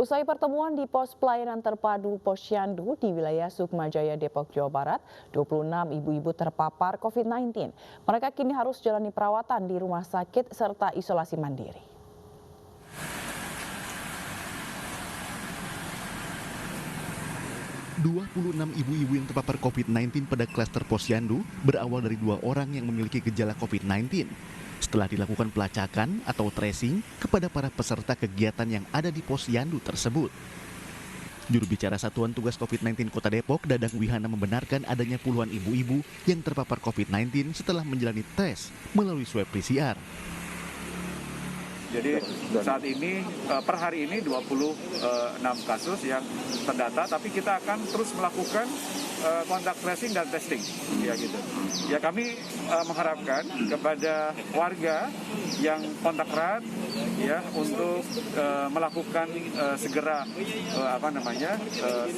Usai pertemuan di pos pelayanan terpadu Posyandu di wilayah Sukmajaya, Depok, Jawa Barat, 26 ibu-ibu terpapar COVID-19. Mereka kini harus jalani perawatan di rumah sakit serta isolasi mandiri. enam ibu-ibu yang terpapar COVID-19 pada klaster Posyandu berawal dari 2 orang yang memiliki gejala COVID-19. Setelah dilakukan pelacakan atau tracing kepada para peserta kegiatan yang ada di Posyandu tersebut. Juru bicara Satuan Tugas COVID-19 Kota Depok, Dadang Wihana, membenarkan adanya puluhan ibu-ibu yang terpapar COVID-19 setelah menjalani tes melalui swab PCR. Jadi saat ini, per hari ini 26 kasus yang terdata, tapi kita akan terus melakukan kontak tracing dan testing, ya gitu. Ya kami mengharapkan kepada warga yang kontak erat, ya untuk melakukan segera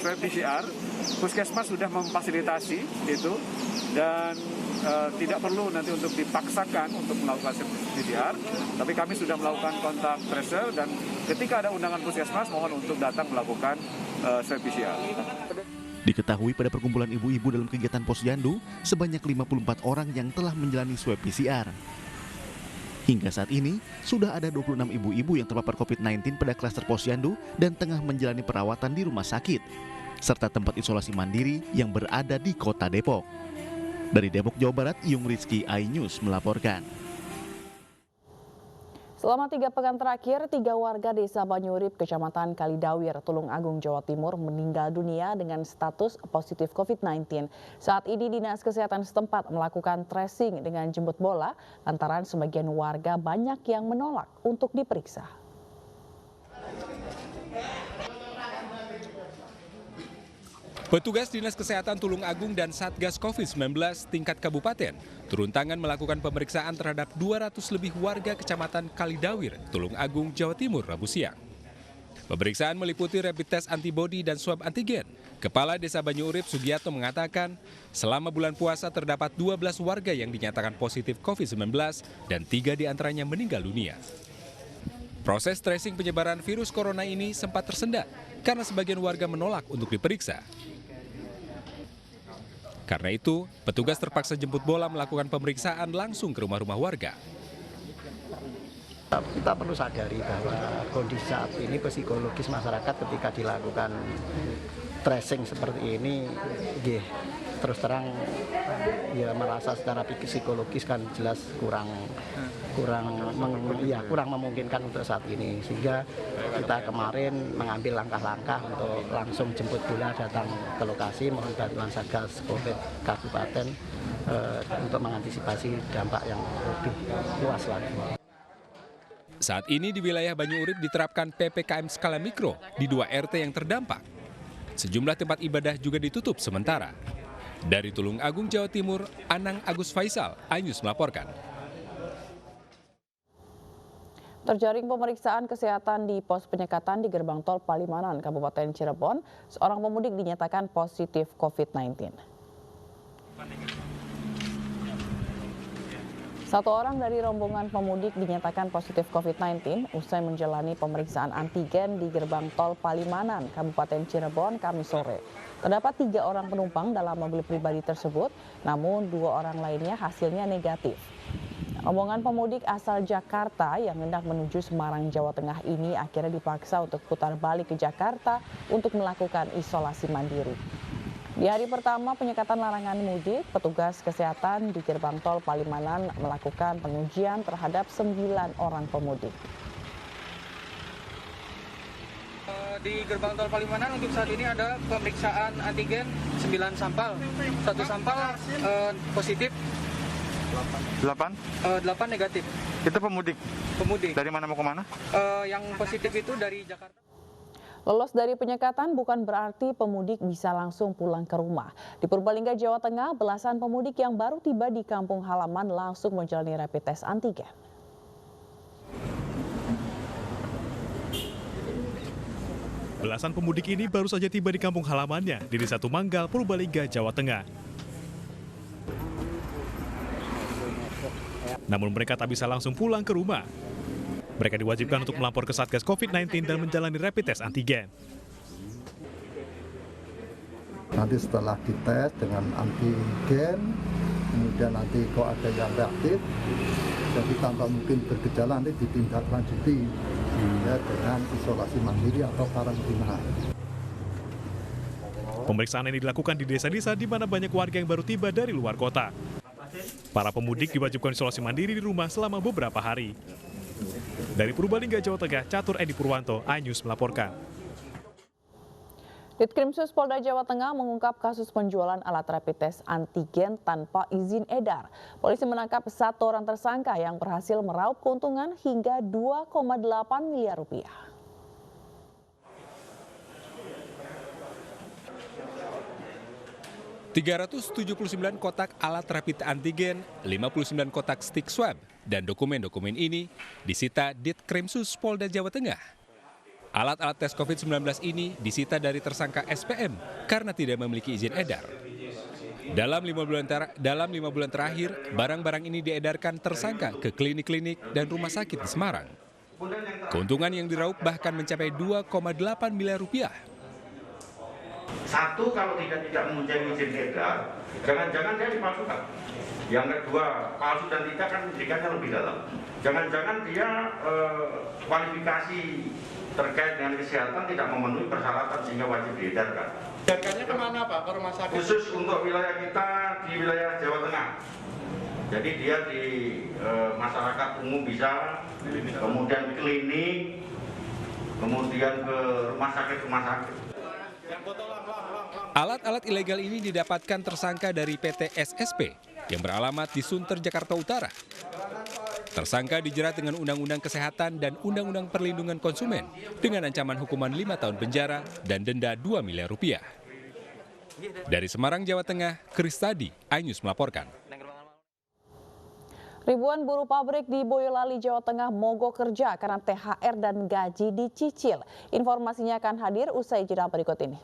swab PCR. Puskesmas sudah memfasilitasi itu dan tidak perlu nanti untuk dipaksakan untuk melakukan PCR, tapi kami sudah melakukan kontak tracer dan ketika ada undangan puskesmas mohon untuk datang melakukan swab PCR. Diketahui pada perkumpulan ibu-ibu dalam kegiatan Posyandu, sebanyak 54 orang yang telah menjalani swab PCR. Hingga saat ini, sudah ada 26 ibu-ibu yang terpapar COVID-19 pada klaster Posyandu dan tengah menjalani perawatan di rumah sakit, serta tempat isolasi mandiri yang berada di Kota Depok. Dari Depok, Jawa Barat, Yung Rizky, iNews melaporkan. Selama 3 pekan terakhir, 3 warga desa Banyurip, Kecamatan Kalidawir, Tulung Agung, Jawa Timur meninggal dunia dengan status positif COVID-19. Saat ini Dinas Kesehatan setempat melakukan tracing dengan jemput bola lantaran sebagian warga banyak yang menolak untuk diperiksa. Petugas Dinas Kesehatan Tulung Agung dan Satgas COVID-19 tingkat kabupaten turun tangan melakukan pemeriksaan terhadap 200 lebih warga Kecamatan Kalidawir, Tulung Agung, Jawa Timur, Rabu siang. Pemeriksaan meliputi rapid test antibodi dan swab antigen. Kepala Desa Banyurip, Sugiarto, mengatakan selama bulan puasa terdapat 12 warga yang dinyatakan positif COVID-19 dan 3 diantaranya meninggal dunia. Proses tracing penyebaran virus corona ini sempat tersendat karena sebagian warga menolak untuk diperiksa. Karena itu, petugas terpaksa jemput bola melakukan pemeriksaan langsung ke rumah-rumah warga. Kita perlu sadari bahwa kondisi saat ini psikologis masyarakat ketika dilakukan tracing seperti ini, terus terang ya merasa secara psikologis kan jelas kurang memungkinkan untuk saat ini, sehingga kita kemarin mengambil langkah-langkah untuk langsung jemput bola datang ke lokasi, mohon bantuan Satgas COVID Kabupaten untuk mengantisipasi dampak yang lebih luas lagi. Saat ini di wilayah Banyurip diterapkan PPKM skala mikro di 2 RT yang terdampak. Sejumlah tempat ibadah juga ditutup sementara. Dari Tulung Agung, Jawa Timur, Anang Agus Faisal, iNews melaporkan. Terjaring pemeriksaan kesehatan di pos penyekatan di gerbang tol Palimanan, Kabupaten Cirebon, seorang pemudik dinyatakan positif COVID-19. 1 orang dari rombongan pemudik dinyatakan positif COVID-19 usai menjalani pemeriksaan antigen di gerbang tol Palimanan, Kabupaten Cirebon, Kamis sore. Terdapat 3 orang penumpang dalam mobil pribadi tersebut, namun 2 orang lainnya hasilnya negatif. Rombongan pemudik asal Jakarta yang hendak menuju Semarang, Jawa Tengah ini akhirnya dipaksa untuk putar balik ke Jakarta untuk melakukan isolasi mandiri. Di hari pertama penyekatan larangan mudik, petugas kesehatan di gerbang tol Palimanan melakukan pengujian terhadap 9 orang pemudik. Di gerbang tol Palimanan untuk saat ini ada pemeriksaan antigen 9 sampel. 1 sampel positif. 8 negatif. Itu pemudik? Pemudik. Dari mana mau ke mana? Yang positif itu dari Jakarta. Lolos dari penyekatan bukan berarti pemudik bisa langsung pulang ke rumah. Di Purbalingga, Jawa Tengah, belasan pemudik yang baru tiba di kampung halaman langsung menjalani rapid test antigen. Belasan pemudik ini baru saja tiba di kampung halamannya di Desa Tumanggal, Purbalingga, Jawa Tengah. Namun mereka tak bisa langsung pulang ke rumah. Mereka diwajibkan untuk melapor ke Satgas COVID-19 dan menjalani rapid test antigen. Nanti setelah dites dengan antigen, kemudian nanti kok ada yang reaktif, jadi tanpa mungkin bergejala nanti ditindaklanjuti ya, dengan isolasi mandiri atau karantina. Pemeriksaan ini dilakukan di desa-desa di mana banyak warga yang baru tiba dari luar kota. Para pemudik diwajibkan isolasi mandiri di rumah selama beberapa hari. Dari Purbalingga, Jawa Tengah, Catur Edi Purwanto, iNews melaporkan. Ditkrimsus Polda Jawa Tengah mengungkap kasus penjualan alat rapid test antigen tanpa izin edar. Polisi menangkap 1 orang tersangka yang berhasil meraup keuntungan hingga 2,8 miliar rupiah. ...379 kotak alat rapid antigen, 59 kotak stick swab, dan dokumen-dokumen ini disita Ditkrimsus Polda Jawa Tengah. Alat-alat tes COVID-19 ini disita dari tersangka SPM karena tidak memiliki izin edar. Dalam 5 bulan terakhir, barang-barang ini diedarkan tersangka ke klinik-klinik dan rumah sakit di Semarang. Keuntungan yang diraup bahkan mencapai 2,8 miliar rupiah. Satu, kalau tidak mempunyai izin edar, jangan-jangan dia dipalsukan. Yang kedua, palsu dan tidak kan pendidikannya lebih dalam. Jangan-jangan dia kualifikasi terkait dengan kesehatan tidak memenuhi persyaratan sehingga wajib diedarkan. Edarkannya kemana Pak? Ke rumah sakit? Khusus untuk wilayah kita di wilayah Jawa Tengah. Jadi dia di masyarakat umum bisa, kemudian klinik, kemudian ke rumah sakit. Alat-alat ilegal ini didapatkan tersangka dari PT SSP yang beralamat di Sunter, Jakarta Utara. Tersangka dijerat dengan Undang-Undang Kesehatan dan Undang-Undang Perlindungan Konsumen dengan ancaman hukuman 5 tahun penjara dan denda 2 miliar rupiah. Dari Semarang, Jawa Tengah, Kristadi, iNews melaporkan. Ribuan buruh pabrik di Boyolali, Jawa Tengah mogok kerja karena THR dan gaji dicicil. Informasinya akan hadir usai jeda berikut ini.